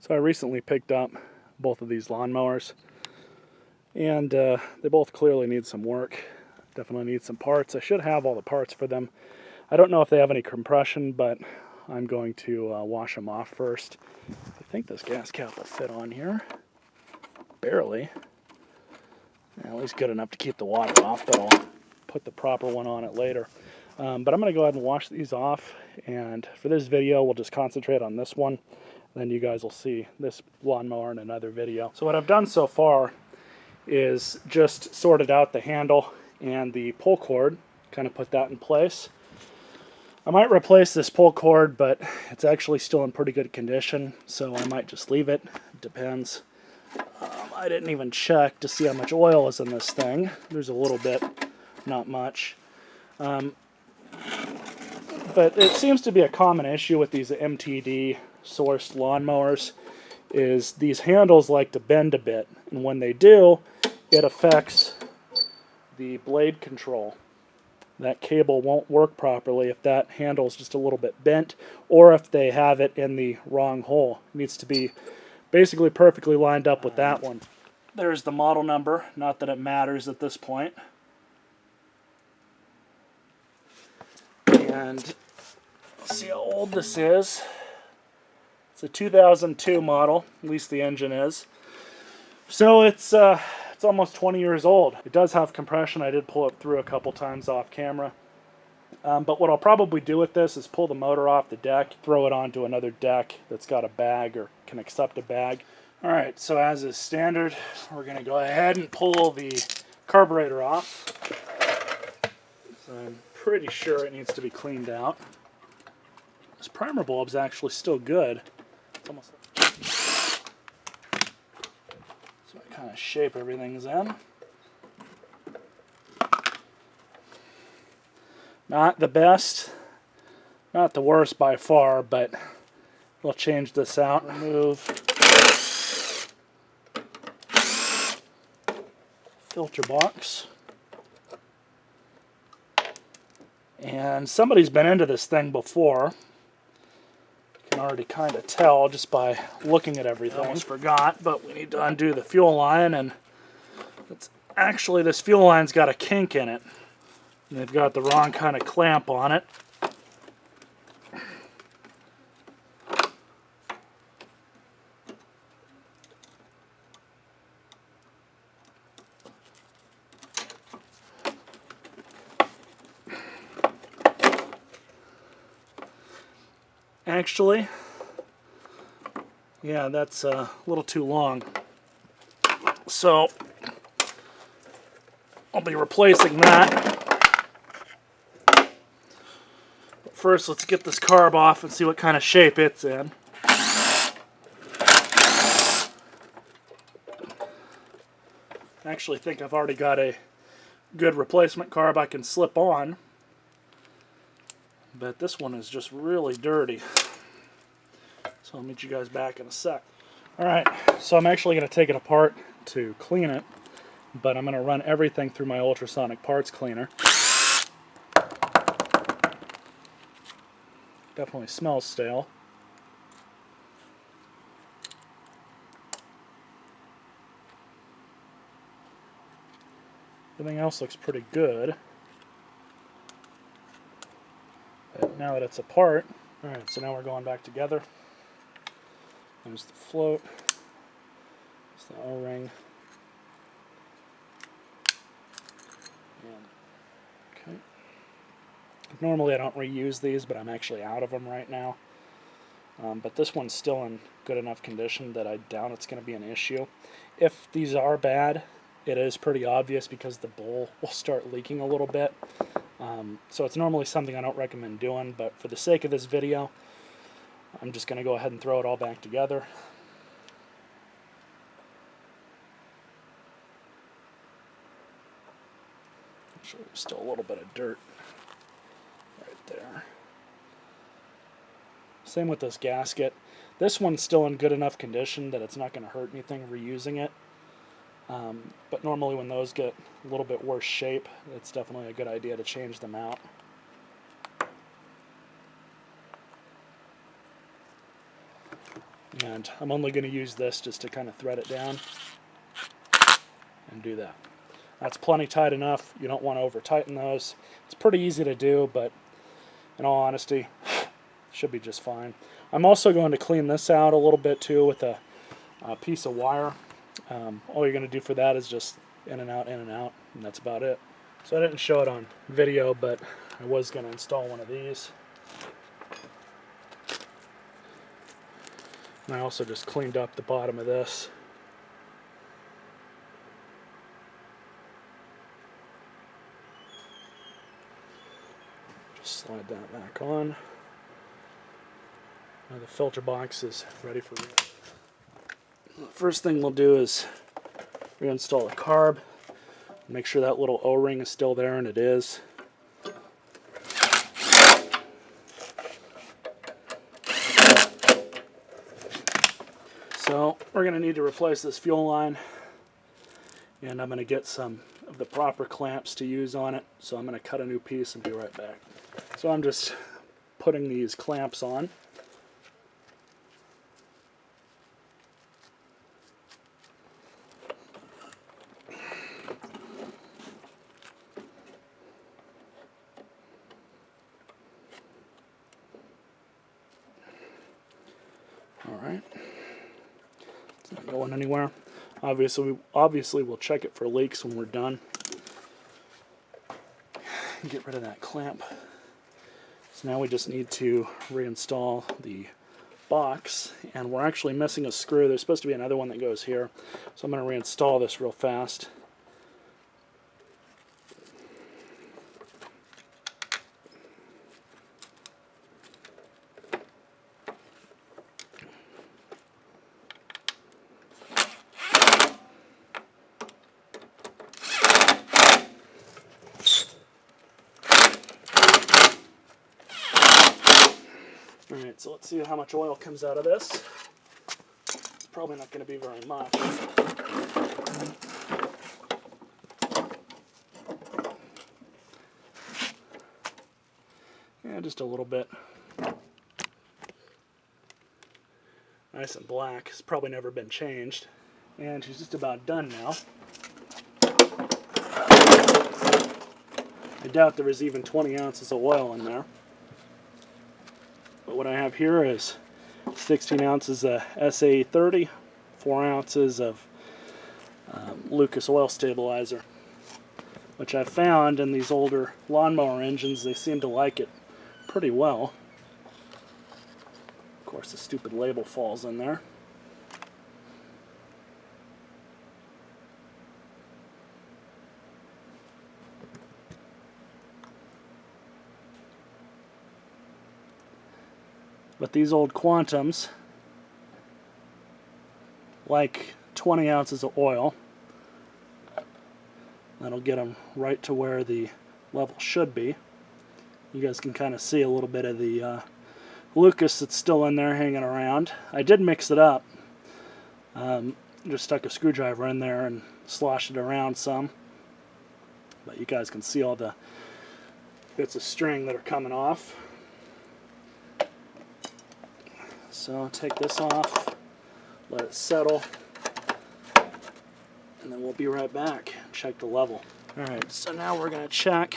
So I recently picked up both of these lawnmowers, and they both clearly need some work. Definitely need some parts. I should have all the parts for them. I don't know if they have any compression, but I'm going to wash them off first. I think this gas cap will fit on here. Barely. At least good enough to keep the water off, but I'll put the proper one on it later. But I'm going to go ahead and wash these off, and for this video we'll just concentrate on this one. Then you guys will see this lawnmower in another video. So what I've done so far is just sorted out the handle and the pull cord, kind of put that in place. I might replace this pull cord, but it's actually still in pretty good condition, so I might just leave it. Depends. I didn't even check to see how much oil is in this thing. There's a little bit, not much. But it seems to be a common issue with these MTD sourced lawnmowers is these handles like to bend a bit, and when they do, it affects the blade control. That cable won't work properly if that handle is just a little bit bent, or if they have it in the wrong hole. It needs to be basically perfectly lined up with that one. There's the model number, not that it matters at this point. And let's see how old this is. It's a 2002 model, at least the engine is. So it's almost 20 years old. It does have compression. I did pull it through a couple times off camera. But what I'll probably do with this is pull the motor off the deck, throw it onto another deck that's got a bag or can accept a bag. Alright, so as is standard, we're going to go ahead and pull the carburetor off. So I'm pretty sure it needs to be cleaned out. This primer bulb's actually still good. It's almost like... So I kind of shape everything's in. Not the best, not the worst by far, but we'll change this out. Remove filter box. And somebody's been into this thing before. You can already kind of tell just by looking at everything. I almost forgot, but we need to undo the fuel line, and it's actually this fuel line's got a kink in it. And they've got the wrong kind of clamp on it. Actually, yeah, that's a little too long. So I'll be replacing that. But first, let's get this carb off and see what kind of shape it's in. I actually think I've already got a good replacement carb I can slip on. But this one is just really dirty. So I'll meet you guys back in a sec. Alright, so I'm actually going to take it apart to clean it, but I'm going to run everything through my ultrasonic parts cleaner. Definitely smells stale. Everything else looks pretty good. But now that it's apart, alright, so now we're going back together. There's the float. There's the O-ring. Okay. Normally I don't reuse these, but I'm actually out of them right now. But this one's still in good enough condition that I doubt it's going to be an issue. If these are bad, it is pretty obvious because the bowl will start leaking a little bit. So it's normally something I don't recommend doing, but for the sake of this video, I'm just going to go ahead and throw it all back together. Actually, there's still a little bit of dirt right there. Same with this gasket. This one's still in good enough condition that it's not going to hurt anything reusing it. But normally when those get a little bit worse shape, it's definitely a good idea to change them out. And I'm only going to use this just to kind of thread it down and do that. That's plenty tight enough. You don't want to over tighten those. It's pretty easy to do, but in all honesty, should be just fine. I'm also going to clean this out a little bit too with a piece of wire. All you're going to do for that is just in and out, and that's about it. So I didn't show it on video, but I was going to install one of these. And I also just cleaned up the bottom of this. Just slide that back on. Now the filter box is ready for it. The first thing we'll do is reinstall the carb. Make sure that little O-ring is still there, and it is. So we're going to need to replace this fuel line, and I'm going to get some of the proper clamps to use on it. So I'm going to cut a new piece and be right back. So I'm just putting these clamps on. Alright, it's not going anywhere. Obviously we'll check it for leaks when we're done. Get rid of that clamp. So now we just need to reinstall the box, and we're actually missing a screw. There's supposed to be another one that goes here, so I'm going to reinstall this real fast. Alright, so let's see how much oil comes out of this. It's probably not going to be very much. Yeah, just a little bit. Nice and black. It's probably never been changed. And she's just about done now. I doubt there was even 20 ounces of oil in there. But what I have here is 16 ounces of SA30, 4 ounces of Lucas oil stabilizer, which I found in these older lawnmower engines. They seem to like it pretty well. Of course, the stupid label falls in there. But these old Quantums like 20 ounces of oil. That'll get them right to where the level should be. You guys can kind of see a little bit of the Lucas that's still in there hanging around. I did mix it up. Just stuck a screwdriver in there and sloshed it around some. But you guys can see all the bits of string that are coming off. So take this off, let it settle, and then we'll be right back and check the level. Alright, so now we're going to check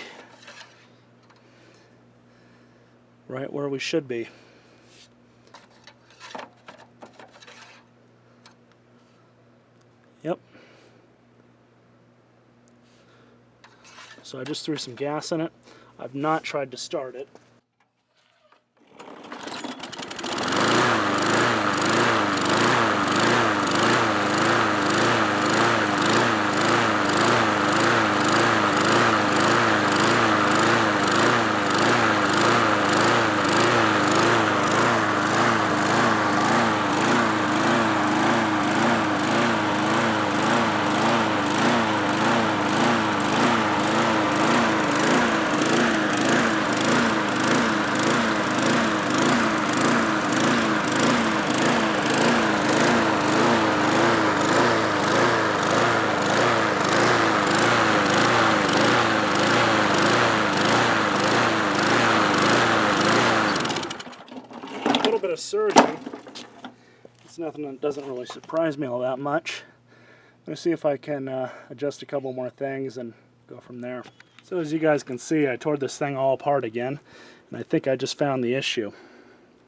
right where we should be. Yep. So I just threw some gas in it. I've not tried to start it. nothing that doesn't really surprise me all that much. I'm going to see if I can adjust a couple more things and go from there. So as you guys can see, I tore this thing all apart again, and I think I just found the issue.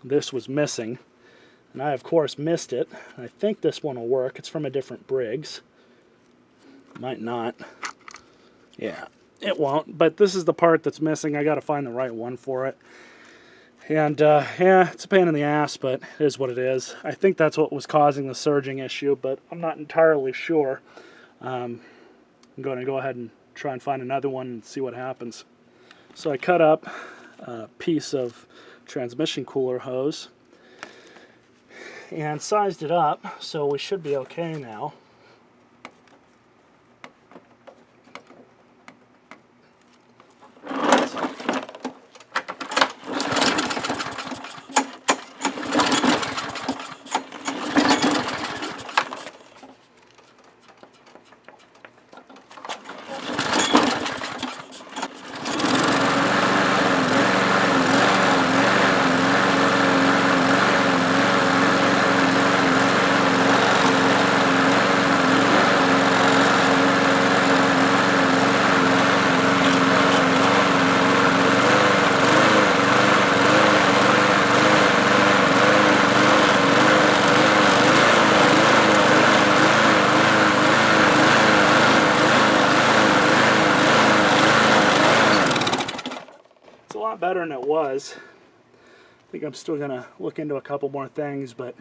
This was missing, and I of course missed it. I think this one will work. It's from a different Briggs. Might not. Yeah, it won't, but this is the part that's missing. I got to find the right one for it. And yeah, it's a pain in the ass, but it is what it is. I think that's what was causing the surging issue, but I'm not entirely sure. I'm going to go ahead and try and find another one and see what happens. So I cut up a piece of transmission cooler hose and sized it up, so we should be okay now. A lot better than it was. I think I'm still going to look into a couple more things, but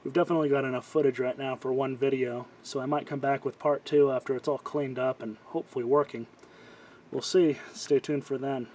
we've definitely got enough footage right now for one video, so I might come back with part 2 after it's all cleaned up and hopefully working. We'll see. Stay tuned for then.